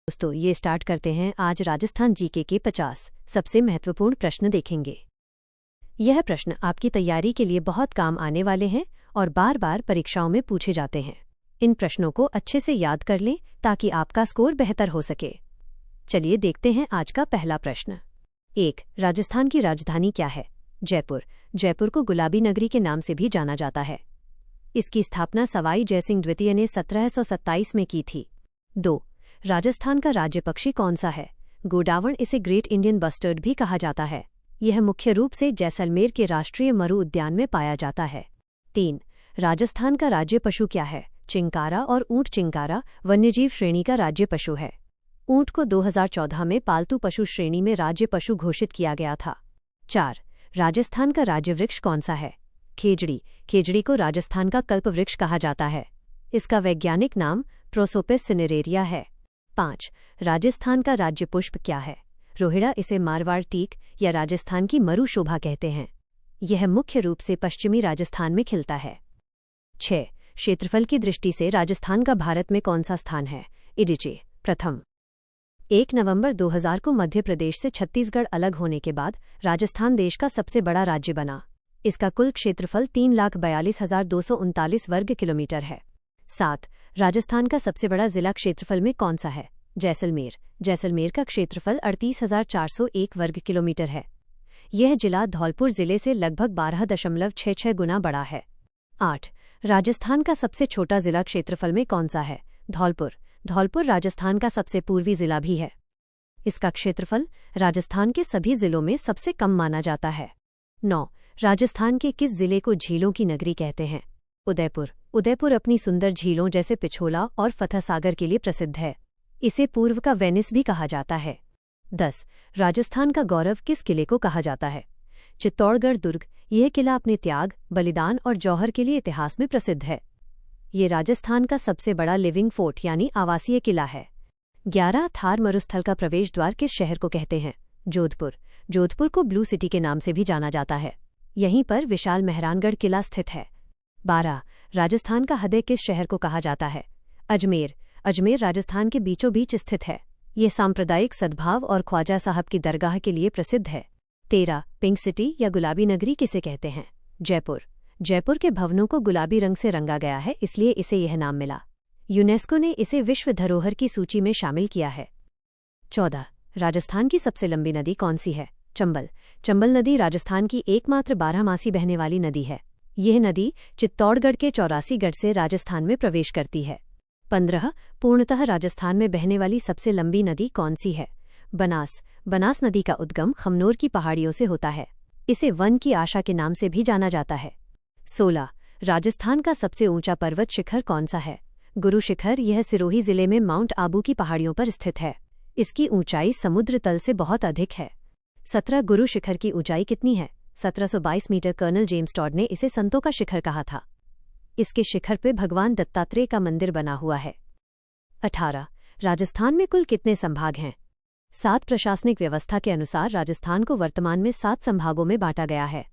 दोस्तों ये स्टार्ट करते हैं। आज राजस्थान जीके के 50 सबसे महत्वपूर्ण प्रश्न देखेंगे। यह प्रश्न आपकी तैयारी के लिए बहुत काम आने वाले हैं और बार बार परीक्षाओं में पूछे जाते हैं। इन प्रश्नों को अच्छे से याद कर लें ताकि आपका स्कोर बेहतर हो सके। चलिए देखते हैं आज का पहला प्रश्न। 1. राजस्थान की राजधानी क्या है? जयपुर। जयपुर को गुलाबी नगरी के नाम से भी जाना जाता है। इसकी स्थापना सवाई जयसिंह द्वितीय ने 1727 में की थी। 2. राजस्थान का राज्य पक्षी कौन सा है? गोडावण। इसे ग्रेट इंडियन बस्टर्ड भी कहा जाता है। यह मुख्य रूप से जैसलमेर के राष्ट्रीय मरु उद्यान में पाया जाता है। 3. राजस्थान का राज्य पशु क्या है? चिंकारा और ऊंट। चिंकारा वन्यजीव श्रेणी का राज्य पशु है। ऊंट को 2014 में पालतू पशु श्रेणी में राज्य पशु घोषित किया गया था। 4. राजस्थान का राज्य वृक्ष कौन सा है? खेजड़ी। खेजड़ी को राजस्थान का कल्प वृक्ष कहा जाता है। इसका वैज्ञानिक नाम प्रोसोपिस सिनेरेरिया है। 5. राजस्थान का राज्य पुष्प क्या है? रोहिड़ा। इसे मारवाड़ टीक या राजस्थान की मरु शोभा कहते हैं। यह मुख्य रूप से पश्चिमी राजस्थान में खिलता है। 6. क्षेत्रफल की दृष्टि से राजस्थान का भारत में कौन सा स्थान है? इडिचे प्रथम। 1 नवंबर 2000 को मध्य प्रदेश से छत्तीसगढ़ अलग होने के बाद राजस्थान देश का सबसे बड़ा राज्य बना। इसका कुल क्षेत्रफल 3,42,239 वर्ग किलोमीटर है। 7. राजस्थान का सबसे बड़ा जिला क्षेत्रफल में कौन सा है? जैसलमेर। जैसलमेर का क्षेत्रफल 38,401 वर्ग किलोमीटर है। यह जिला धौलपुर जिले से लगभग 12.66 गुना बड़ा है। 8. राजस्थान का सबसे छोटा जिला क्षेत्रफल में कौन सा है? धौलपुर। धौलपुर राजस्थान का सबसे पूर्वी जिला भी है। इसका क्षेत्रफल राजस्थान के सभी जिलों में सबसे कम माना जाता है। 9. राजस्थान के किस जिले को झीलों की नगरी कहते हैं? उदयपुर। उदयपुर अपनी सुंदर झीलों जैसे पिछोला और फतह सागर के लिए प्रसिद्ध है। इसे पूर्व का वेनिस भी कहा जाता है। 10. राजस्थान का गौरव किस किले को कहा जाता है? चित्तौड़गढ़ दुर्ग। यह किला अपने त्याग, बलिदान और जौहर के लिए इतिहास में प्रसिद्ध है। ये राजस्थान का सबसे बड़ा लिविंग फोर्ट यानी आवासीय किला है। 11. थार मरुस्थल का प्रवेश द्वार किस शहर को कहते हैं? जोधपुर। जोधपुर को ब्लू सिटी के नाम से भी जाना जाता है। यहीं पर विशाल मेहरानगढ़ किला स्थित है। 12. राजस्थान का हृदय किस शहर को कहा जाता है? अजमेर। अजमेर राजस्थान के बीचों बीच स्थित है। ये सांप्रदायिक सद्भाव और ख्वाजा साहब की दरगाह के लिए प्रसिद्ध है। 13. पिंक सिटी या गुलाबी नगरी किसे कहते हैं? जयपुर। जयपुर के भवनों को गुलाबी रंग से रंगा गया है, इसलिए इसे यह नाम मिला। यूनेस्को ने इसे विश्व धरोहर की सूची में शामिल किया है। 14. राजस्थान की सबसे लंबी नदी कौन सी है? चंबल। चंबल नदी राजस्थान की एकमात्र 12मासी बहने वाली नदी है। यह नदी चित्तौड़गढ़ के 84 गढ़ से राजस्थान में प्रवेश करती है। 15. पूर्णतः राजस्थान में बहने वाली सबसे लंबी नदी कौन सी है? बनास। बनास नदी का उद्गम खमनोर की पहाड़ियों से होता है। इसे वन की आशा के नाम से भी जाना जाता है। 16. राजस्थान का सबसे ऊंचा पर्वत शिखर कौन सा है? गुरु शिखर। यह सिरोही जिले में माउंट आबू की पहाड़ियों पर स्थित है। इसकी ऊंचाई समुद्र तल से बहुत अधिक है। 17. गुरु शिखर की ऊंचाई कितनी है? 1722 मीटर। कर्नल जेम्स टॉड ने इसे संतों का शिखर कहा था। इसके शिखर पे भगवान दत्तात्रेय का मंदिर बना हुआ है। 18. राजस्थान में कुल कितने संभाग हैं? 7. प्रशासनिक व्यवस्था के अनुसार राजस्थान को वर्तमान में 7 संभागों में बांटा गया है।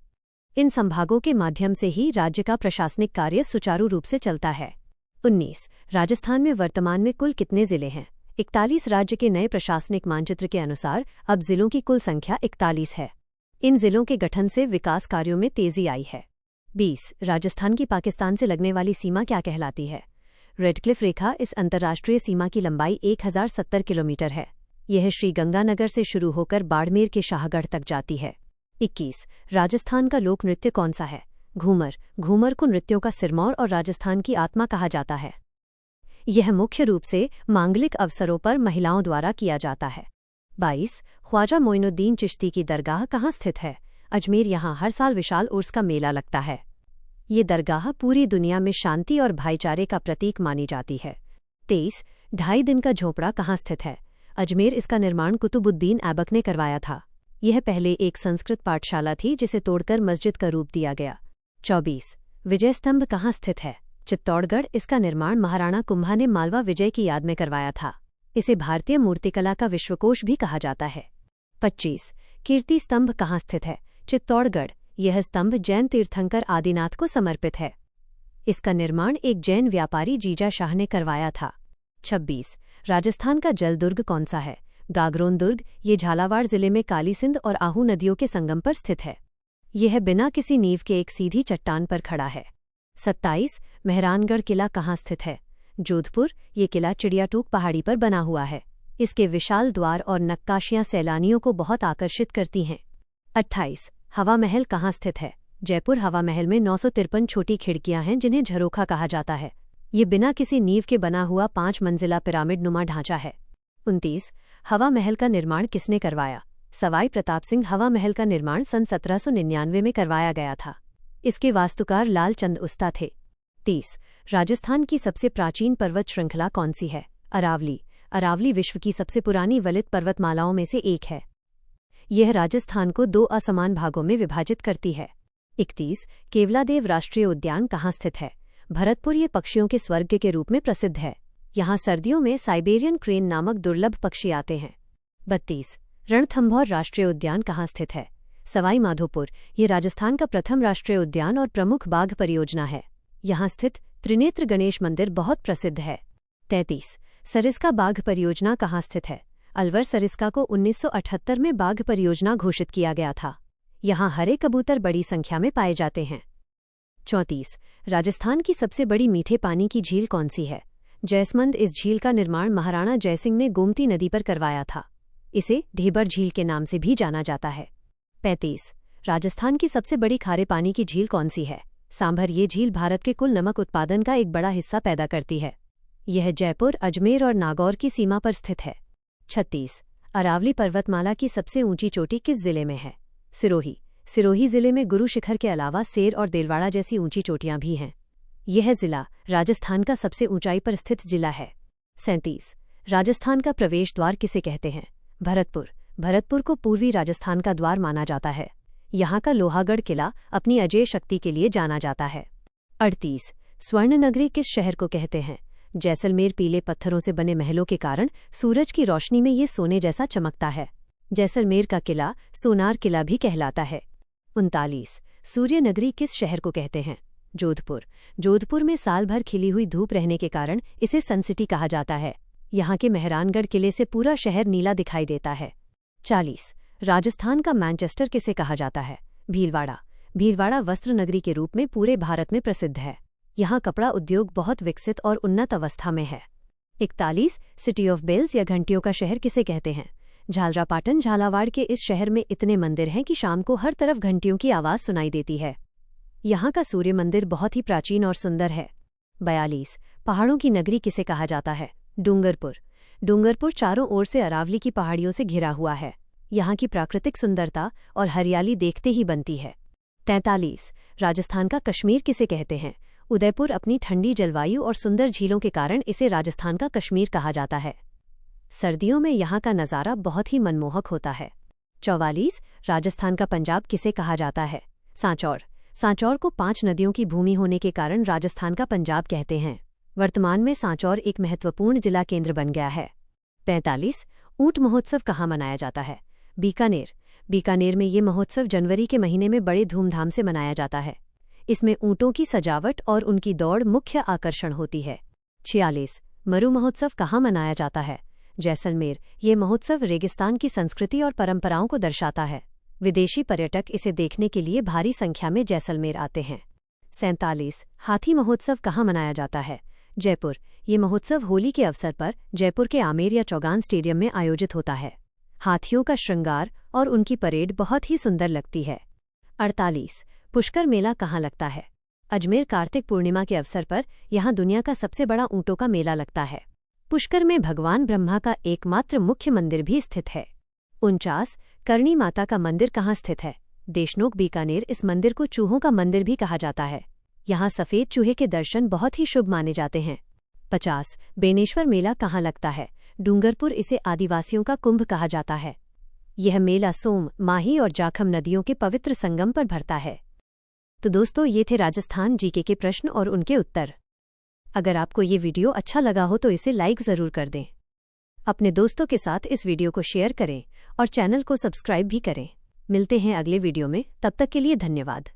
इन संभागों के माध्यम से ही राज्य का प्रशासनिक कार्य सुचारू रूप से चलता है। 19. राजस्थान में वर्तमान में कुल कितने जिले हैं? 41. राज्य के नए प्रशासनिक मानचित्र के अनुसार अब जिलों की कुल संख्या 41 है। इन जिलों के गठन से विकास कार्यों में तेजी आई है। 20. राजस्थान की पाकिस्तान से लगने वाली सीमा क्या कहलाती है? रेडक्लिफ रेखा। इस अंतर्राष्ट्रीय सीमा की लंबाई 1070 किलोमीटर है। यह श्रीगंगानगर से शुरू होकर बाड़मेर के शाहगढ़ तक जाती है। 21. राजस्थान का लोक नृत्य कौन सा है? घूमर। घूमर को नृत्यों का सिरमौर और राजस्थान की आत्मा कहा जाता है। यह मुख्य रूप से मांगलिक अवसरों पर महिलाओं द्वारा किया जाता है। 22. ख्वाजा मोइनुद्दीन चिश्ती की दरगाह कहाँ स्थित है? अजमेर। यहाँ हर साल विशाल उर्स का मेला लगता है। ये दरगाह पूरी दुनिया में शांति और भाईचारे का प्रतीक मानी जाती है। 23. 2.5 दिन का झोपड़ा कहाँ स्थित है? अजमेर। इसका निर्माण कुतुबुद्दीन ऐबक ने करवाया था। यह पहले एक संस्कृत पाठशाला थी जिसे तोड़कर मस्जिद का रूप दिया गया। 24. विजय स्तंभ कहाँ स्थित है? चित्तौड़गढ़। इसका निर्माण महाराणा कुंभा ने मालवा विजय की याद में करवाया था। इसे भारतीय मूर्तिकला का विश्वकोश भी कहा जाता है। 25. कीर्ति स्तंभ कहाँ स्थित है? चित्तौड़गढ़। यह स्तंभ जैन तीर्थंकर आदिनाथ को समर्पित है। इसका निर्माण एक जैन व्यापारी जीजा शाह ने करवाया था। 26. राजस्थान का जल दुर्ग कौन सा है? गागरोन दुर्ग। ये झालावाड़ जिले में काली सिंध और आहू नदियों के संगम पर स्थित है। यह बिना किसी नींव के एक सीधी चट्टान पर खड़ा है। 27 मेहरानगढ़ किला कहाँ स्थित है? जोधपुर। ये किला चिड़ियाटूक पहाड़ी पर बना हुआ है। इसके विशाल द्वार और नक्काशियां सैलानियों को बहुत आकर्षित करती हैं। 28 हवा महल कहाँ स्थित है? जयपुर। हवा महल में 953 छोटी खिड़कियां हैं जिन्हें झरोखा कहा जाता है। ये बिना किसी नींव के बना हुआ 5 मंजिला पिरामिड नुमा ढांचा है। 29 हवा महल का निर्माण किसने करवाया? सवाई प्रताप सिंह। हवा महल का निर्माण सन 1799 में करवाया गया था। इसके वास्तुकार लाल चंद उस्ता थे। 30 राजस्थान की सबसे प्राचीन पर्वत श्रृंखला कौन सी है? अरावली। अरावली विश्व की सबसे पुरानी वलित पर्वतमालाओं में से एक है। यह राजस्थान को 2 असमान भागों में विभाजित करती है। 31 केवलादेव राष्ट्रीय उद्यान कहाँ स्थित है? भरतपुर। ये पक्षियों के स्वर्ग के रूप में प्रसिद्ध है। यहाँ सर्दियों में साइबेरियन क्रेन नामक दुर्लभ पक्षी आते हैं। 32 रणथंभौर राष्ट्रीय उद्यान कहाँ स्थित है? सवाई माधोपुर। ये राजस्थान का प्रथम राष्ट्रीय उद्यान और प्रमुख बाघ परियोजना है। यहाँ स्थित त्रिनेत्र गणेश मंदिर बहुत प्रसिद्ध है। 33 सरिस्का बाघ परियोजना कहाँ स्थित है? अलवर। सरिस्का को 1978 में बाघ परियोजना घोषित किया गया था। यहाँ हरे कबूतर बड़ी संख्या में पाए जाते हैं। 34 राजस्थान की सबसे बड़ी मीठे पानी की झील कौन सी है? जयसमंद। इस झील का निर्माण महाराणा जयसिंह ने गोमती नदी पर करवाया था। इसे ढेबर झील के नाम से भी जाना जाता है। 35 राजस्थान की सबसे बड़ी खारे पानी की झील कौन सी है? सांभर। ये झील भारत के कुल नमक उत्पादन का एक बड़ा हिस्सा पैदा करती है। यह जयपुर, अजमेर और नागौर की सीमा पर स्थित है। 36 अरावली पर्वतमाला की सबसे ऊंची चोटी किस जिले में है? सिरोही। सिरोही जिले में गुरु शिखर के अलावा सेर और देलवाड़ा जैसी ऊंची चोटियां भी हैं। यह जिला राजस्थान का सबसे ऊंचाई पर स्थित जिला है। 37 राजस्थान का प्रवेश द्वार किसे कहते हैं? भरतपुर। भरतपुर को पूर्वी राजस्थान का द्वार माना जाता है। यहाँ का लोहागढ़ किला अपनी अजेय शक्ति के लिए जाना जाता है। 38 स्वर्ण नगरी किस शहर को कहते हैं? जैसलमेर। पीले पत्थरों से बने महलों के कारण सूरज की रोशनी में ये सोने जैसा चमकता है। जैसलमेर का किला सोनार किला भी कहलाता है। 39 सूर्य नगरी किस शहर को कहते हैं? जोधपुर। जोधपुर में साल भर खिली हुई धूप रहने के कारण इसे सनसिटी कहा जाता है। यहाँ के मेहरानगढ़ किले से पूरा शहर नीला दिखाई देता है। 40 राजस्थान का मैनचेस्टर किसे कहा जाता है? भीलवाड़ा। भीलवाड़ा वस्त्र नगरी के रूप में पूरे भारत में प्रसिद्ध है। यहाँ कपड़ा उद्योग बहुत विकसित और उन्नत अवस्था में है। 41 सिटी ऑफ बेल्स या घंटियों का शहर किसे कहते हैं? झालरापाटन। झालावाड़ के इस शहर में इतने मंदिर हैं कि शाम को हर तरफ घंटियों की आवाज सुनाई देती है। यहाँ का सूर्य मंदिर बहुत ही प्राचीन और सुंदर है। 42 पहाड़ों की नगरी किसे कहा जाता है? डूंगरपुर। डूंगरपुर चारों ओर से अरावली की पहाड़ियों से घिरा हुआ है। यहाँ की प्राकृतिक सुंदरता और हरियाली देखते ही बनती है। 43 राजस्थान का कश्मीर किसे कहते हैं? उदयपुर। अपनी ठंडी जलवायु और सुंदर झीलों के कारण इसे राजस्थान का कश्मीर कहा जाता है। सर्दियों में यहाँ का नज़ारा बहुत ही मनमोहक होता है। 44 राजस्थान का पंजाब किसे कहा जाता है? सांचौर। सांचौर को 5 नदियों की भूमि होने के कारण राजस्थान का पंजाब कहते हैं। वर्तमान में सांचौर एक महत्वपूर्ण जिला केंद्र बन गया है। 45 ऊंट महोत्सव कहाँ मनाया जाता है? बीकानेर। बीकानेर में ये महोत्सव जनवरी के महीने में बड़े धूमधाम से मनाया जाता है। इसमें ऊंटों की सजावट और उनकी दौड़ मुख्य आकर्षण होती है। 46 मरु महोत्सव कहाँ मनाया जाता है? जैसलमेर। ये महोत्सव रेगिस्तान की संस्कृति और परंपराओं को दर्शाता है। विदेशी पर्यटक इसे देखने के लिए भारी संख्या में जैसलमेर आते हैं। 47 हाथी महोत्सव कहाँ मनाया जाता है? जयपुर। ये महोत्सव होली के अवसर पर जयपुर के आमेर या चौगान स्टेडियम में आयोजित होता है। हाथियों का श्रृंगार और उनकी परेड बहुत ही सुंदर लगती है। 48 पुष्कर मेला कहाँ लगता है? अजमेर। कार्तिक पूर्णिमा के अवसर पर यहाँ दुनिया का सबसे बड़ा ऊँटों का मेला लगता है। पुष्कर में भगवान ब्रह्मा का एकमात्र मुख्य मंदिर भी स्थित है। 49 करणी माता का मंदिर कहाँ स्थित है? देशनोक। बीकानेर। इस मंदिर को चूहों का मंदिर भी कहा जाता है। यहाँ सफ़ेद चूहे के दर्शन बहुत ही शुभ माने जाते हैं। 50 बेनेश्वर मेला कहाँ लगता है? डूंगरपुर। इसे आदिवासियों का कुंभ कहा जाता है। यह मेला सोम, माही और जाखम नदियों के पवित्र संगम पर भरता है। तो दोस्तों, ये थे राजस्थान जीके के प्रश्न और उनके उत्तर। अगर आपको ये वीडियो अच्छा लगा हो तो इसे लाइक ज़रूर कर दें। अपने दोस्तों के साथ इस वीडियो को शेयर करें और चैनल को सब्सक्राइब भी करें। मिलते हैं अगले वीडियो में, तब तक के लिए धन्यवाद।